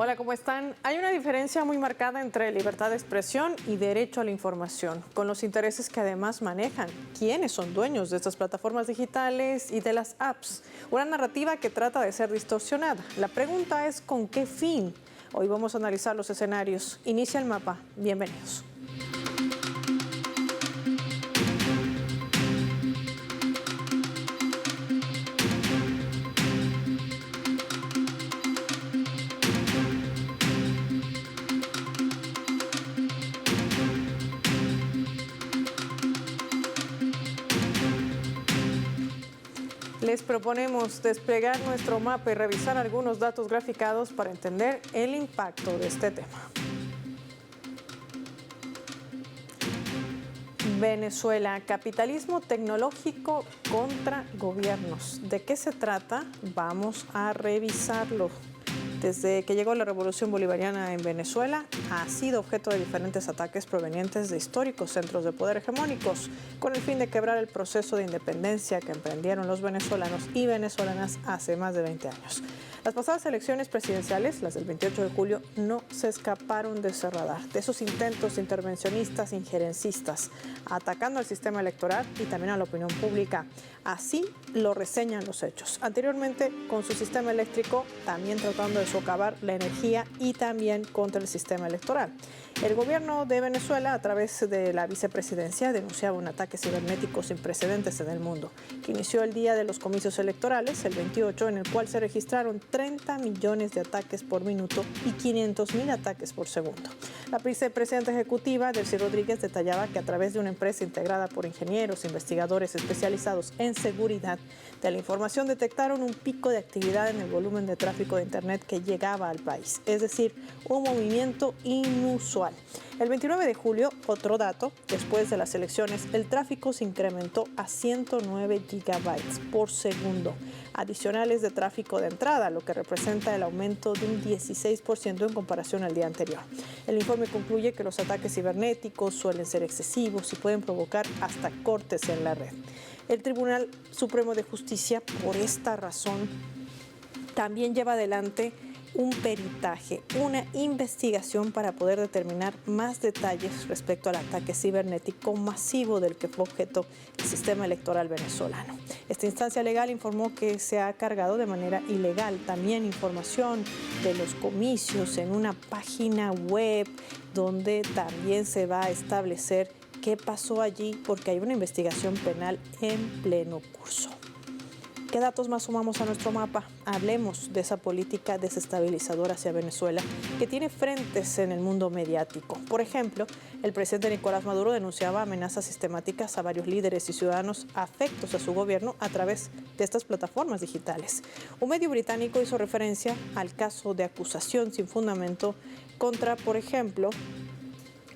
Hola, ¿cómo están? Hay una diferencia muy marcada entre libertad de expresión y derecho a la información, con los intereses que además manejan. ¿Quiénes son dueños de estas plataformas digitales y de las apps? Una narrativa que trata de ser distorsionada. La pregunta es ¿con qué fin? Hoy vamos a analizar los escenarios. Inicia el mapa. Bienvenidos. Les proponemos desplegar nuestro mapa y revisar algunos datos graficados para entender el impacto de este tema. Venezuela, capitalismo tecnológico contra gobiernos. ¿De qué se trata? Vamos a revisarlo. Desde que llegó la revolución bolivariana en Venezuela, ha sido objeto de diferentes ataques provenientes de históricos centros de poder hegemónicos, con el fin de quebrar el proceso de independencia que emprendieron los venezolanos y venezolanas hace más de 20 años. Las pasadas elecciones presidenciales, las del 28 de julio, no se escaparon de ese radar, de esos intentos intervencionistas, injerencistas, atacando al sistema electoral y también a la opinión pública. Así lo reseñan los hechos. Anteriormente, con su sistema eléctrico, también tratando de socavar la energía y también contra el sistema electoral. El gobierno de Venezuela, a través de la vicepresidencia, denunciaba un ataque cibernético sin precedentes en el mundo, que inició el día de los comicios electorales, el 28, en el cual se registraron 30 millones de ataques por minuto y 500.000 ataques por segundo. La vicepresidenta ejecutiva, Delcy Rodríguez, detallaba que a través de una empresa integrada por ingenieros, investigadores especializados en seguridad de la información, detectaron un pico de actividad en el volumen de tráfico de Internet que llegaba al país, es decir, un movimiento inusual. El 29 de julio, otro dato, después de las elecciones, el tráfico se incrementó a 109 gigabytes por segundo, adicionales de tráfico de entrada, lo que representa el aumento de un 16% en comparación al día anterior. El informe concluye que los ataques cibernéticos suelen ser excesivos y pueden provocar hasta cortes en la red. El Tribunal Supremo de Justicia, por esta razón, también lleva adelante un peritaje, una investigación para poder determinar más detalles respecto al ataque cibernético masivo del que fue objeto el sistema electoral venezolano. Esta instancia legal informó que se ha cargado de manera ilegal también información de los comicios en una página web donde también se va a establecer qué pasó allí porque hay una investigación penal en pleno curso. ¿Qué datos más sumamos a nuestro mapa? Hablemos de esa política desestabilizadora hacia Venezuela que tiene frentes en el mundo mediático. Por ejemplo, el presidente Nicolás Maduro denunciaba amenazas sistemáticas a varios líderes y ciudadanos afectos a su gobierno a través de estas plataformas digitales. Un medio británico hizo referencia al caso de acusación sin fundamento contra, por ejemplo,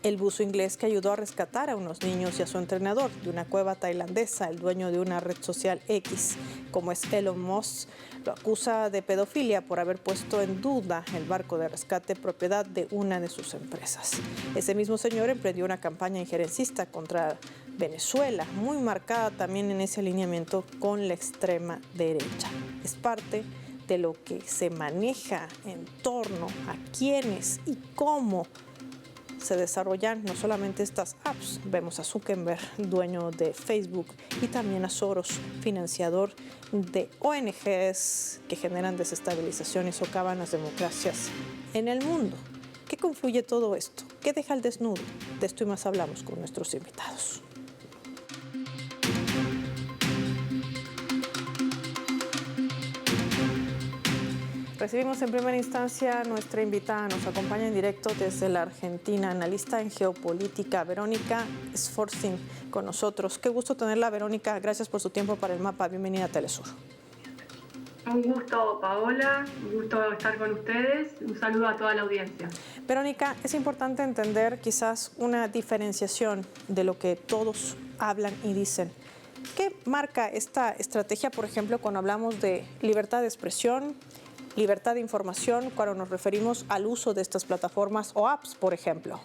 el buzo inglés que ayudó a rescatar a unos niños y a su entrenador de una cueva tailandesa. El dueño de una red social X, como es Elon Musk, lo acusa de pedofilia por haber puesto en duda el barco de rescate propiedad de una de sus empresas. Ese mismo señor emprendió una campaña injerencista contra Venezuela, muy marcada también en ese alineamiento con la extrema derecha. Es parte de lo que se maneja en torno a quiénes y cómo se desarrollan no solamente estas apps. Vemos a Zuckerberg, dueño de Facebook, y también a Soros, financiador de ONGs que generan desestabilización y socavan las democracias en el mundo. ¿Qué confluye todo esto? ¿Qué deja al desnudo? De esto y más hablamos con nuestros invitados. Recibimos en primera instancia a nuestra invitada, nos acompaña en directo desde la Argentina, analista en geopolítica, Verónica Sforcin, con nosotros. Qué gusto tenerla, Verónica. Gracias por su tiempo para el mapa. Bienvenida a Telesur. Un gusto, Paola. Un gusto estar con ustedes. Un saludo a toda la audiencia. Verónica, es importante entender quizás una diferenciación de lo que todos hablan y dicen. ¿Qué marca esta estrategia, por ejemplo, cuando hablamos de libertad de expresión, libertad de información, cuando nos referimos al uso de estas plataformas o apps, por ejemplo?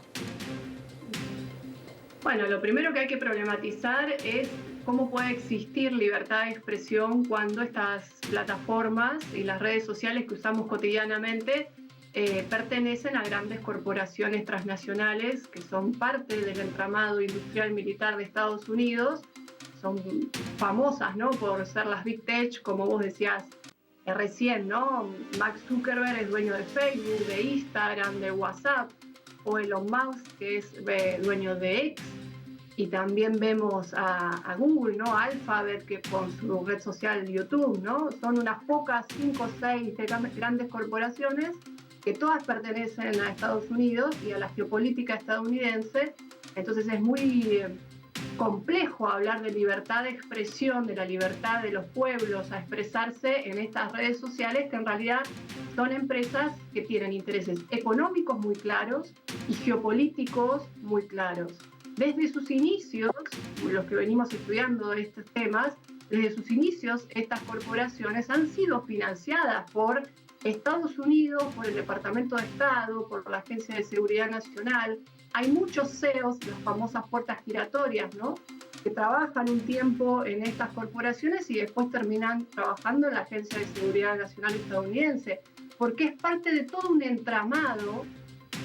Bueno, lo primero que hay que problematizar es cómo puede existir libertad de expresión cuando estas plataformas y las redes sociales que usamos cotidianamente pertenecen a grandes corporaciones transnacionales que son parte del entramado industrial militar de Estados Unidos. Son famosas, ¿no?, por ser las Big Tech, como vos decías recién, ¿no? Mark Zuckerberg es dueño de Facebook, de Instagram, de WhatsApp, o Elon Musk, que es dueño de X, y también vemos a Google, ¿no? Alphabet, que con su red social YouTube, ¿no? Son unas pocas, 5 o 6 grandes corporaciones que todas pertenecen a Estados Unidos y a la geopolítica estadounidense. Entonces es muy complejo hablar de libertad de expresión, de la libertad de los pueblos a expresarse en estas redes sociales, que en realidad son empresas que tienen intereses económicos muy claros y geopolíticos muy claros. Desde sus inicios, los que venimos estudiando estos temas, desde sus inicios estas corporaciones han sido financiadas por Estados Unidos, por el Departamento de Estado, por la Agencia de Seguridad Nacional. Hay muchos CEOs, las famosas puertas giratorias, ¿no?, que trabajan un tiempo en estas corporaciones y después terminan trabajando en la Agencia de Seguridad Nacional estadounidense, porque es parte de todo un entramado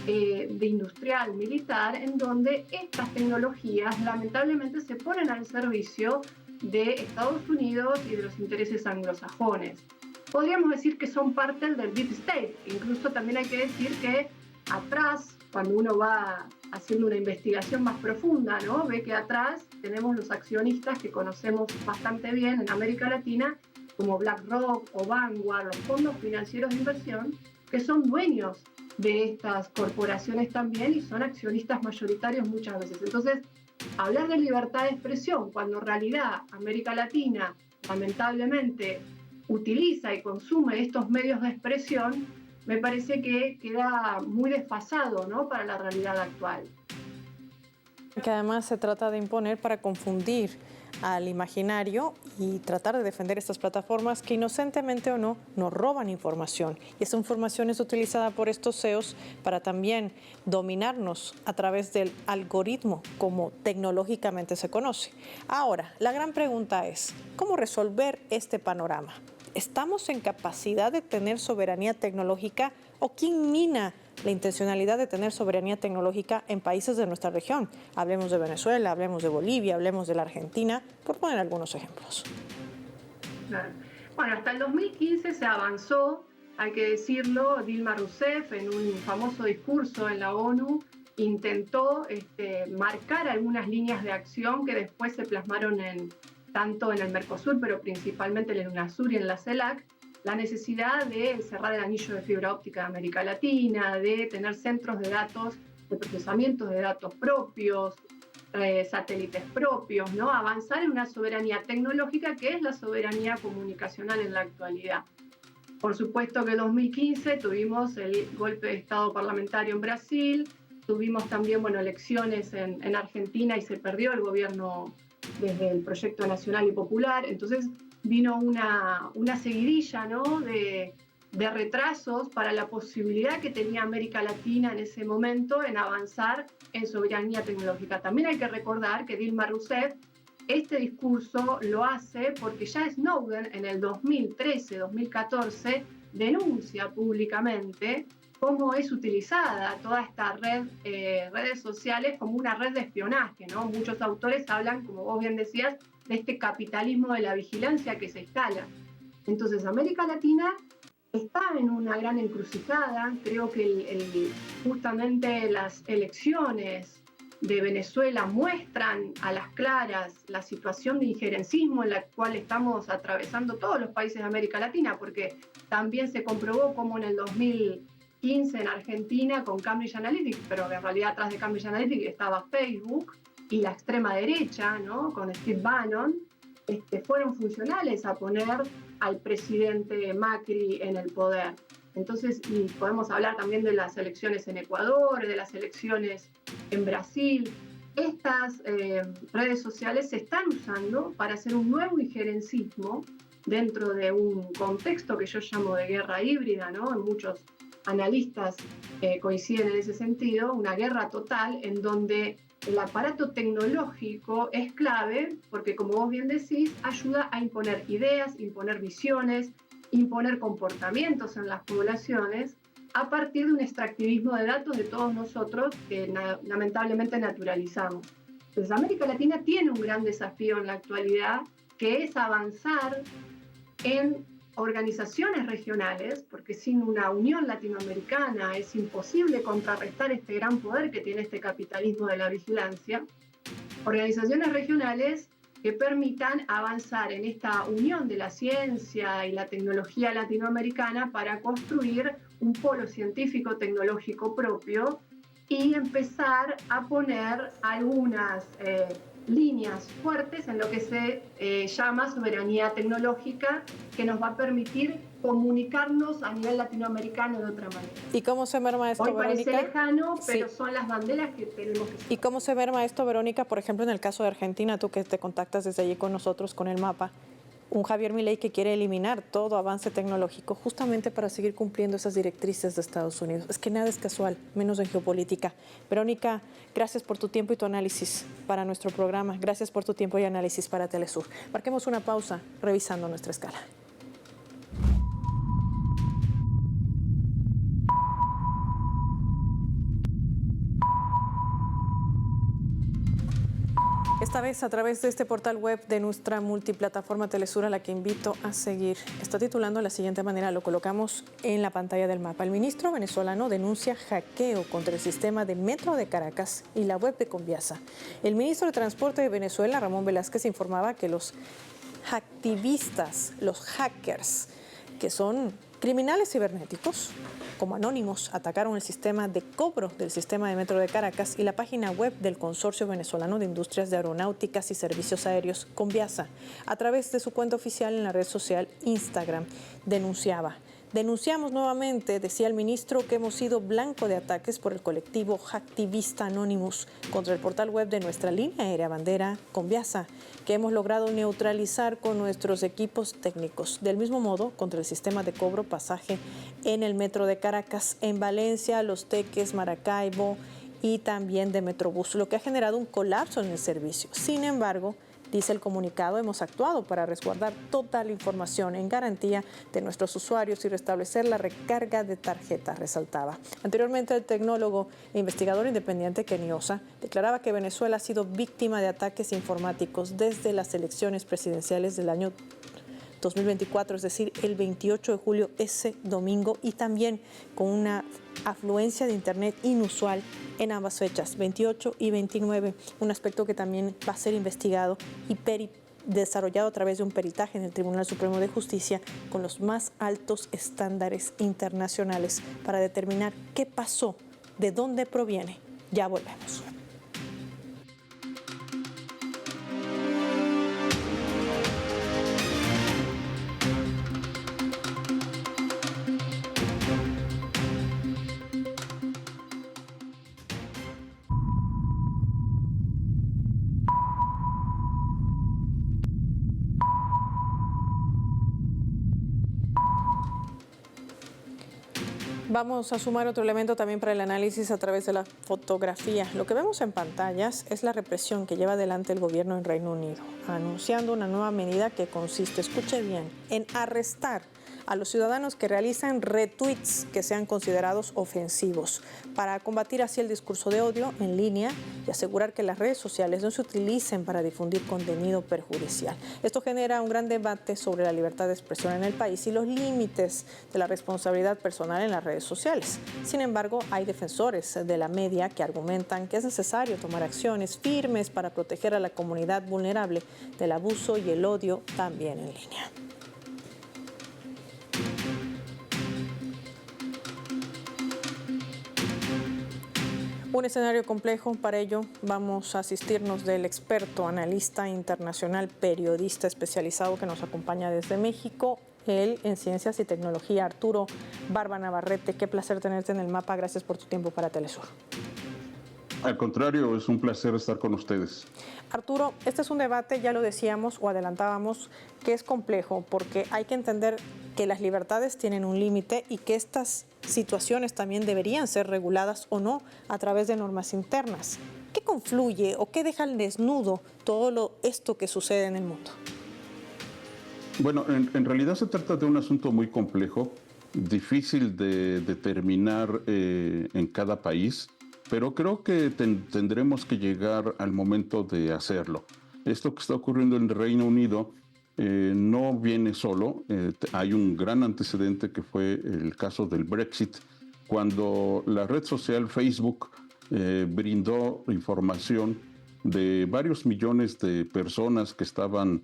de industrial militar en donde estas tecnologías lamentablemente se ponen al servicio de Estados Unidos y de los intereses anglosajones. Podríamos decir que son parte del Deep State. Incluso también hay que decir que atrás, cuando uno va haciendo una investigación más profunda, ¿no?, ve que atrás tenemos los accionistas que conocemos bastante bien en América Latina, como BlackRock o Vanguard, los fondos financieros de inversión, que son dueños de estas corporaciones también y son accionistas mayoritarios muchas veces. Entonces, hablar de libertad de expresión cuando en realidad América Latina lamentablemente utiliza y consume estos medios de expresión, me parece que queda muy desfasado, ¿no?, para la realidad actual. Que además se trata de imponer para confundir al imaginario y tratar de defender estas plataformas que inocentemente o no nos roban información. Y esa información es utilizada por estos CEOs para también dominarnos a través del algoritmo, como tecnológicamente se conoce. Ahora, la gran pregunta es, ¿cómo resolver este panorama? ¿Estamos en capacidad de tener soberanía tecnológica o quién mina la intencionalidad de tener soberanía tecnológica en países de nuestra región? Hablemos de Venezuela, hablemos de Bolivia, hablemos de la Argentina, por poner algunos ejemplos. Claro. Bueno, hasta el 2015 se avanzó, hay que decirlo. Dilma Rousseff, en un famoso discurso en la ONU, intentó marcar algunas líneas de acción que después se plasmaron tanto en el Mercosur, pero principalmente en el UNASUR y en la CELAC, la necesidad de cerrar el anillo de fibra óptica de América Latina, de tener centros de datos, de procesamiento de datos propios, satélites propios, ¿no? Avanzar en una soberanía tecnológica que es la soberanía comunicacional en la actualidad. Por supuesto que en 2015 tuvimos el golpe de Estado parlamentario en Brasil, tuvimos también, elecciones en Argentina y se perdió el gobierno desde el Proyecto Nacional y Popular. Entonces vino una seguidilla, ¿no?, de retrasos para la posibilidad que tenía América Latina en ese momento en avanzar en soberanía tecnológica. También hay que recordar que Dilma Rousseff este discurso lo hace porque ya Snowden en el 2013-2014 denuncia públicamente cómo es utilizada toda esta redes sociales como una red de espionaje, ¿no? Muchos autores hablan, como vos bien decías, de este capitalismo de la vigilancia que se instala. Entonces, América Latina está en una gran encrucijada. Creo que justamente las elecciones de Venezuela muestran a las claras la situación de injerencismo en la cual estamos atravesando todos los países de América Latina, porque también se comprobó como en el 2015 en Argentina con Cambridge Analytica, pero en realidad atrás de Cambridge Analytica estaba Facebook y la extrema derecha, ¿no?, con Steve Bannon, fueron funcionales a poner al presidente Macri en el poder. Entonces, y podemos hablar también de las elecciones en Ecuador, de las elecciones en Brasil. Estas redes sociales se están usando para hacer un nuevo injerencismo dentro de un contexto que yo llamo de guerra híbrida, ¿no? Muchos analistas coinciden en ese sentido, una guerra total en donde el aparato tecnológico es clave porque, como vos bien decís, ayuda a imponer ideas, imponer visiones, imponer comportamientos en las poblaciones a partir de un extractivismo de datos de todos nosotros que lamentablemente naturalizamos. Entonces, América Latina tiene un gran desafío en la actualidad, que es avanzar en organizaciones regionales, porque sin una unión latinoamericana es imposible contrarrestar este gran poder que tiene este capitalismo de la vigilancia. Organizaciones regionales que permitan avanzar en esta unión de la ciencia y la tecnología latinoamericana para construir un polo científico-tecnológico propio y empezar a poner algunas líneas fuertes en lo que se llama soberanía tecnológica, que nos va a permitir comunicarnos a nivel latinoamericano de otra manera. ¿Y cómo se merma esto, Hoy Verónica? parece lejano, pero sí. son las banderas que tenemos que seguir. ¿Y cómo se merma esto, Verónica? Por ejemplo, en el caso de Argentina, tú que te contactas desde allí con nosotros, con el mapa, un Javier Milei que quiere eliminar todo avance tecnológico justamente para seguir cumpliendo esas directrices de Estados Unidos. Es que nada es casual, menos en geopolítica. Verónica, gracias por tu tiempo y tu análisis para nuestro programa. Gracias por tu tiempo y análisis para Telesur. Marquemos una pausa revisando nuestra escala. Esta vez a través de este portal web de nuestra multiplataforma Telesur, a la que invito a seguir. Está titulando de la siguiente manera, lo colocamos en la pantalla del mapa. El ministro venezolano denuncia hackeo contra el sistema de metro de Caracas y la web de Conviasa. El ministro de Transporte de Venezuela, Ramón Velázquez, informaba que los hacktivistas, los hackers, que son criminales cibernéticos, como anónimos, atacaron el sistema de cobro del sistema de metro de Caracas y la página web del Consorcio Venezolano de Industrias de Aeronáuticas y Servicios Aéreos, Conviasa. A través de su cuenta oficial en la red social Instagram, denunciaba: denunciamos nuevamente, decía el ministro, que hemos sido blanco de ataques por el colectivo hacktivista Anonymous contra el portal web de nuestra línea aérea bandera Conviasa, que hemos logrado neutralizar con nuestros equipos técnicos. Del mismo modo, contra el sistema de cobro pasaje en el metro de Caracas, en Valencia, Los Teques, Maracaibo y también de Metrobús, lo que ha generado un colapso en el servicio. Sin embargo, dice el comunicado, hemos actuado para resguardar toda la información en garantía de nuestros usuarios y restablecer la recarga de tarjetas, resaltaba. Anteriormente, el tecnólogo e investigador independiente Kenny Osa declaraba que Venezuela ha sido víctima de ataques informáticos desde las elecciones presidenciales del año 2024, es decir, el 28 de julio, ese domingo, y también con una afluencia de Internet inusual en ambas fechas, 28 y 29, un aspecto que también va a ser investigado y desarrollado a través de un peritaje en el Tribunal Supremo de Justicia con los más altos estándares internacionales para determinar qué pasó, de dónde proviene. Ya volvemos. Vamos a sumar otro elemento también para el análisis a través de la fotografía. Lo que vemos en pantallas es la represión que lleva adelante el gobierno en Reino Unido, anunciando una nueva medida que consiste, escuche bien, en arrestar a los ciudadanos que realizan retweets que sean considerados ofensivos, para combatir así el discurso de odio en línea y asegurar que las redes sociales no se utilicen para difundir contenido perjudicial. Esto genera un gran debate sobre la libertad de expresión en el país y los límites de la responsabilidad personal en las redes sociales. Sin embargo, hay defensores de la media que argumentan que es necesario tomar acciones firmes para proteger a la comunidad vulnerable del abuso y el odio también en línea. Un escenario complejo, para ello vamos a asistirnos del experto, analista internacional, periodista especializado que nos acompaña desde México, él en Ciencias y Tecnología, Arturo Barba Navarrete. Qué placer tenerte en el mapa, gracias por tu tiempo para Telesur. Al contrario, es un placer estar con ustedes. Arturo, este es un debate, ya lo decíamos o adelantábamos, que es complejo porque hay que entender que las libertades tienen un límite y que estas situaciones también deberían ser reguladas o no a través de normas internas. ¿Qué confluye o qué deja al desnudo todo esto que sucede en el mundo? Bueno, en realidad se trata de un asunto muy complejo difícil de determinar en cada país, pero creo que tendremos que llegar al momento de hacerlo. Esto que está ocurriendo en el Reino Unido no viene solo. Hay un gran antecedente que fue el caso del Brexit, cuando la red social Facebook brindó información de varios millones de personas que estaban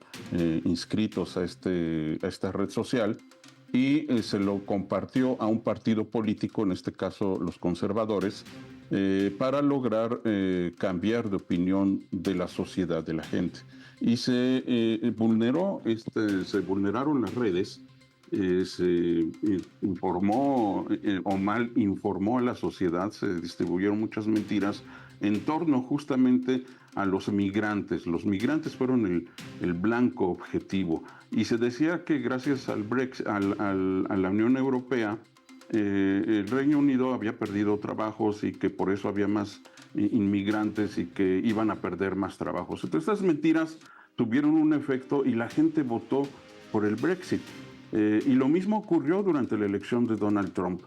inscritos a esta red social, y se lo compartió a un partido político, en este caso los conservadores, para lograr cambiar de opinión de la sociedad, de la gente. Y se vulneraron las redes, se informó o mal informó a la sociedad, se distribuyeron muchas mentiras en torno justamente a los migrantes. Los migrantes fueron el blanco objetivo. Y se decía que gracias al Brexit, a la Unión Europea, el Reino Unido había perdido trabajos y que por eso había más inmigrantes y que iban a perder más trabajos. Entonces estas mentiras tuvieron un efecto y la gente votó por el Brexit. Y lo mismo ocurrió durante la elección de Donald Trump.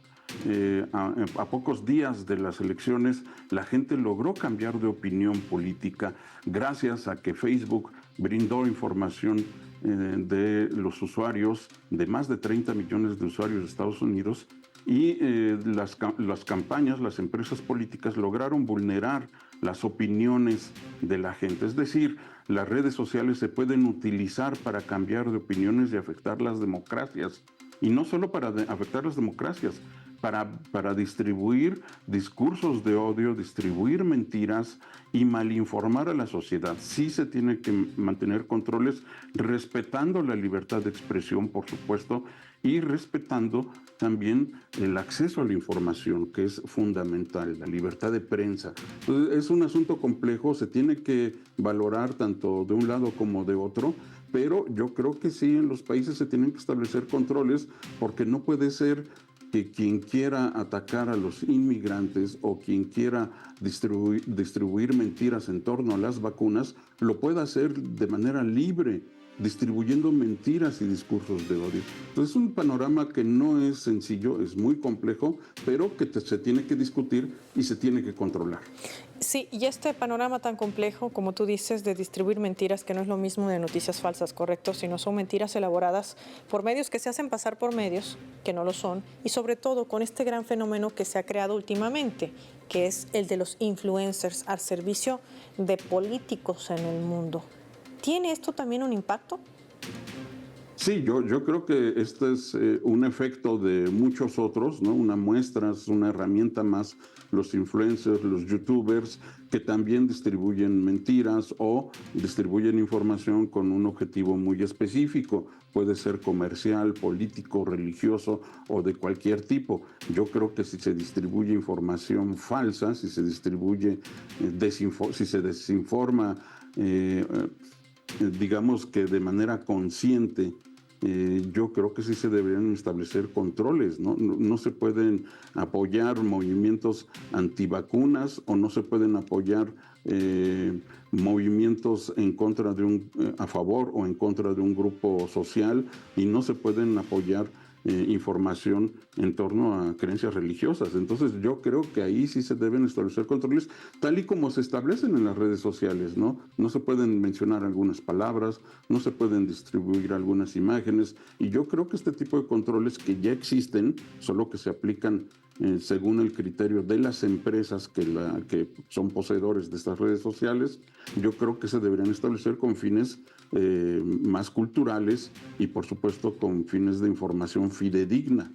A pocos días de las elecciones, la gente logró cambiar de opinión política gracias a que Facebook brindó información de los usuarios, de más de 30 millones de usuarios de Estados Unidos, y las campañas, las empresas políticas lograron vulnerar las opiniones de la gente. Es decir, las redes sociales se pueden utilizar para cambiar de opiniones y afectar las democracias. Y no solo para afectar las democracias, para distribuir discursos de odio, distribuir mentiras y malinformar a la sociedad. Sí se tiene que mantener controles, respetando la libertad de expresión, por supuesto, y respetando también el acceso a la información, que es fundamental, la libertad de prensa. Entonces, es un asunto complejo, se tiene que valorar tanto de un lado como de otro, pero yo creo que sí, en los países se tienen que establecer controles, porque no puede ser que quien quiera atacar a los inmigrantes o quien quiera distribuir mentiras en torno a las vacunas lo pueda hacer de manera libre, distribuyendo mentiras y discursos de odio. Entonces es un panorama que no es sencillo, es muy complejo, pero que se tiene que discutir y se tiene que controlar. Sí, y este panorama tan complejo, como tú dices, de distribuir mentiras, que no es lo mismo de noticias falsas, correcto, sino son mentiras elaboradas por medios que se hacen pasar por medios que no lo son, y sobre todo con este gran fenómeno que se ha creado últimamente, que es el de los influencers al servicio de políticos en el mundo. ¿Tiene esto también un impacto? Sí, yo creo que este es un efecto de muchos otros, ¿no? Una muestra, es una herramienta más, los influencers, los youtubers, que también distribuyen mentiras o distribuyen información con un objetivo muy específico. Puede ser comercial, político, religioso o de cualquier tipo. Yo creo que si se distribuye información falsa, si se distribuye, si se desinforma, digamos que de manera consciente, yo creo que sí se deberían establecer controles, ¿no? No se pueden apoyar movimientos antivacunas o no se pueden apoyar movimientos en contra de a favor o en contra de un grupo social, y no se pueden apoyar información en torno a creencias religiosas. Entonces yo creo que ahí sí se deben establecer controles, tal y como se establecen en las redes sociales, ¿no? No se pueden mencionar algunas palabras, no se pueden distribuir algunas imágenes, y yo creo que este tipo de controles que ya existen, solo que se aplican según el criterio de las empresas que son poseedores de estas redes sociales, yo creo que se deberían establecer con fines más culturales y por supuesto con fines de información fidedigna.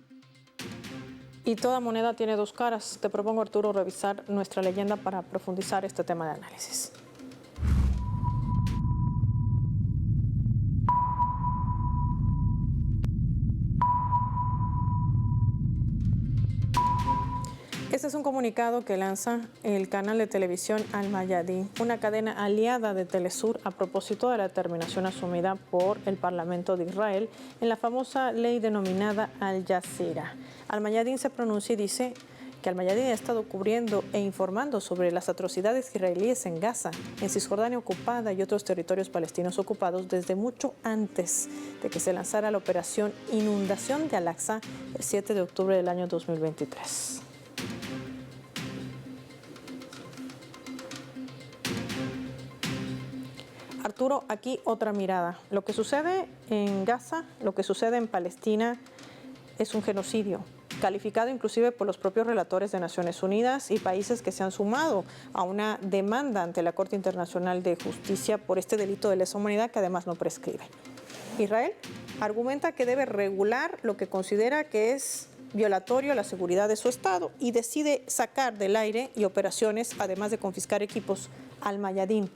Y toda moneda tiene dos caras. Te propongo, Arturo, revisar nuestra leyenda para profundizar este tema de análisis. Este es un comunicado que lanza el canal de televisión Al Mayadin, una cadena aliada de Telesur, a propósito de la determinación asumida por el Parlamento de Israel en la famosa ley denominada Al Jazeera. Al Mayadin se pronuncia y dice que Al Mayadeen ha estado cubriendo e informando sobre las atrocidades israelíes en Gaza, en Cisjordania ocupada y otros territorios palestinos ocupados desde mucho antes de que se lanzara la operación Inundación de Al-Aqsa el 7 de octubre del año 2023. Arturo, aquí otra mirada. Lo que sucede en Gaza, lo que sucede en Palestina es un genocidio, calificado inclusive por los propios relatores de Naciones Unidas y países que se han sumado a una demanda ante la Corte Internacional de Justicia por este delito de lesa humanidad que además no prescribe. Israel argumenta que debe regular lo que considera que es violatorio a la seguridad de su Estado y decide sacar del aire y operaciones, además de confiscar equipos, Al Mayadeen.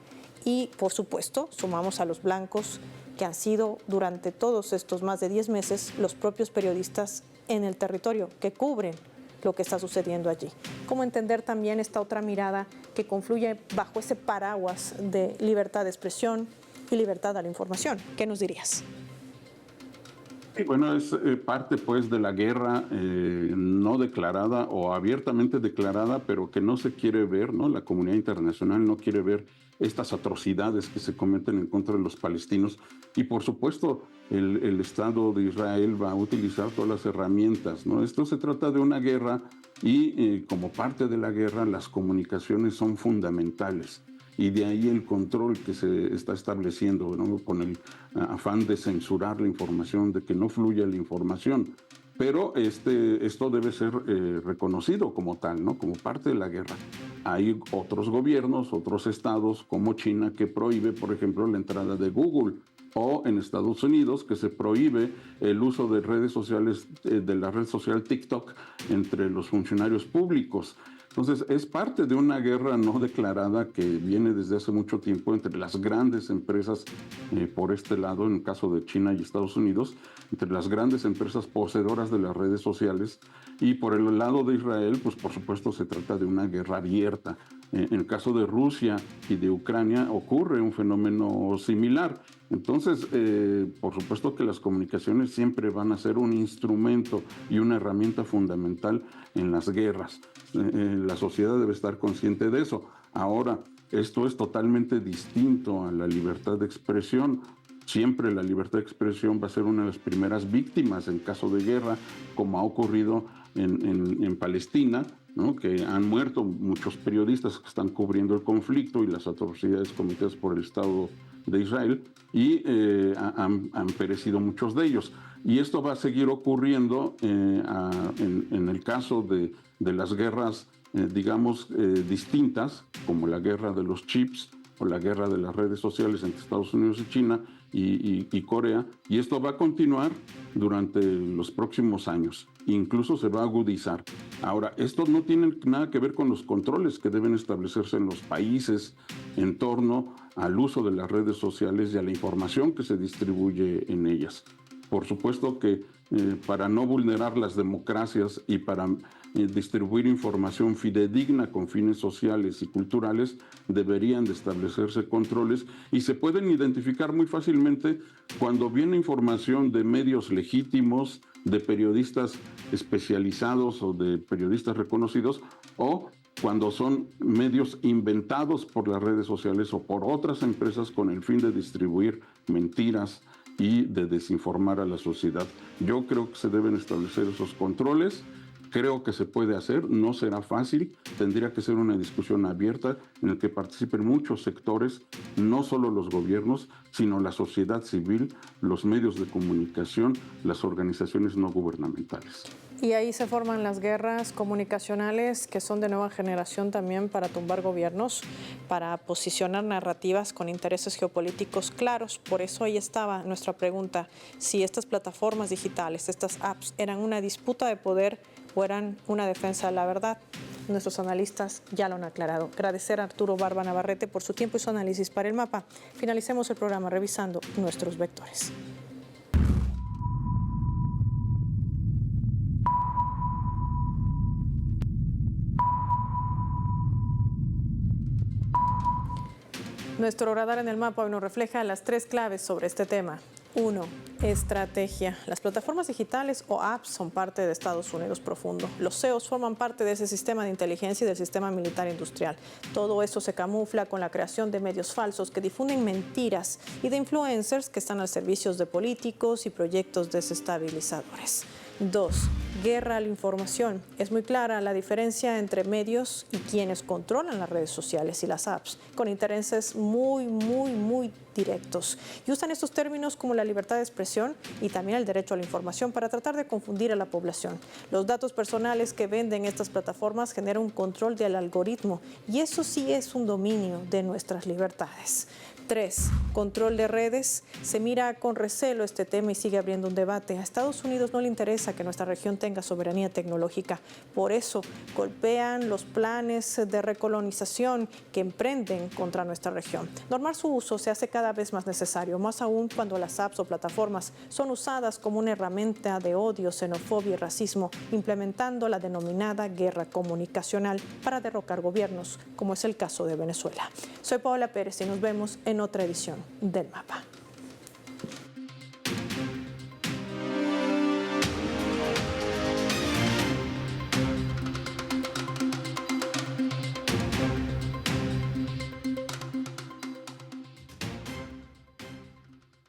Y, por supuesto, sumamos a los blancos que han sido durante todos estos más de 10 meses los propios periodistas en el territorio que cubren lo que está sucediendo allí. ¿Cómo entender también esta otra mirada que confluye bajo ese paraguas de libertad de expresión y libertad a la información? ¿Qué nos dirías? Sí, bueno, es parte pues de la guerra no declarada o abiertamente declarada, pero que no se quiere ver, ¿no? La comunidad internacional no quiere ver estas atrocidades que se cometen en contra de los palestinos. Y por supuesto, el Estado de Israel va a utilizar todas las herramientas, ¿no? Esto se trata de una guerra y como parte de la guerra las comunicaciones son fundamentales. Y de ahí el control que se está estableciendo, ¿no? Con el afán de censurar la información, de que no fluya la información. Pero esto debe ser reconocido como tal, ¿no? Como parte de la guerra. Hay otros gobiernos, otros estados, como China, que prohíbe, por ejemplo, la entrada de Google. O en Estados Unidos, que se prohíbe el uso de redes sociales, de la red social TikTok, entre los funcionarios públicos. Entonces, es parte de una guerra no declarada que viene desde hace mucho tiempo entre las grandes empresas, por este lado, en el caso de China y Estados Unidos, entre las grandes empresas poseedoras de las redes sociales, y por el lado de Israel, pues por supuesto se trata de una guerra abierta. En el caso de Rusia y de Ucrania ocurre un fenómeno similar. Entonces, por supuesto que las comunicaciones siempre van a ser un instrumento y una herramienta fundamental en las guerras. La sociedad debe estar consciente de eso. Ahora, esto es totalmente distinto a la libertad de expresión. Siempre la libertad de expresión va a ser una de las primeras víctimas en caso de guerra, como ha ocurrido en Palestina, ¿no? Que han muerto muchos periodistas que están cubriendo el conflicto y las atrocidades cometidas por el Estado de Israel, y han perecido muchos de ellos. Y esto va a seguir ocurriendo en el caso de las guerras, digamos, distintas, como la guerra de los chips o la guerra de las redes sociales entre Estados Unidos y China y Corea. Y esto va a continuar durante los próximos años. Incluso se va a agudizar. Ahora, esto no tiene nada que ver con los controles que deben establecerse en los países en torno al uso de las redes sociales y a la información que se distribuye en ellas. Por supuesto que para no vulnerar las democracias y para distribuir información fidedigna con fines sociales y culturales, deberían de establecerse controles y se pueden identificar muy fácilmente cuando viene información de medios legítimos, de periodistas especializados o de periodistas reconocidos, o cuando son medios inventados por las redes sociales o por otras empresas con el fin de distribuir mentiras y de desinformar a la sociedad. Yo creo que se deben establecer esos controles. Creo que se puede hacer, no será fácil, tendría que ser una discusión abierta en la que participen muchos sectores, no solo los gobiernos, sino la sociedad civil, los medios de comunicación, las organizaciones no gubernamentales. Y ahí se forman las guerras comunicacionales que son de nueva generación también para tumbar gobiernos, para posicionar narrativas con intereses geopolíticos claros. Por eso ahí estaba nuestra pregunta, si estas plataformas digitales, estas apps, eran una disputa de poder o eran una defensa de la verdad. Nuestros analistas ya lo han aclarado. Agradecer a Arturo Barba Navarrete por su tiempo y su análisis para El Mapa. Finalicemos el programa revisando nuestros vectores. Nuestro radar en El Mapa hoy nos refleja las 3 claves sobre este tema. 1. Estrategia. Las plataformas digitales o apps son parte de Estados Unidos profundo. Los CEOs forman parte de ese sistema de inteligencia y del sistema militar industrial. Todo eso se camufla con la creación de medios falsos que difunden mentiras y de influencers que están al servicio de políticos y proyectos desestabilizadores. 2. Guerra a la información. Es muy clara la diferencia entre medios y quienes controlan las redes sociales y las apps, con intereses muy directos. Y usan estos términos como la libertad de expresión y también el derecho a la información para tratar de confundir a la población. Los datos personales que venden estas plataformas generan un control del algoritmo y eso sí es un dominio de nuestras libertades. 3. Control de redes. Se mira con recelo este tema y sigue abriendo un debate. A Estados Unidos no le interesa que nuestra región tenga soberanía tecnológica. Por eso golpean los planes de recolonización que emprenden contra nuestra región. Normar su uso se hace cada vez más necesario, más aún cuando las apps o plataformas son usadas como una herramienta de odio, xenofobia y racismo, implementando la denominada guerra comunicacional para derrocar gobiernos, como es el caso de Venezuela. Soy Paola Pérez y nos vemos en otra edición del Mapa.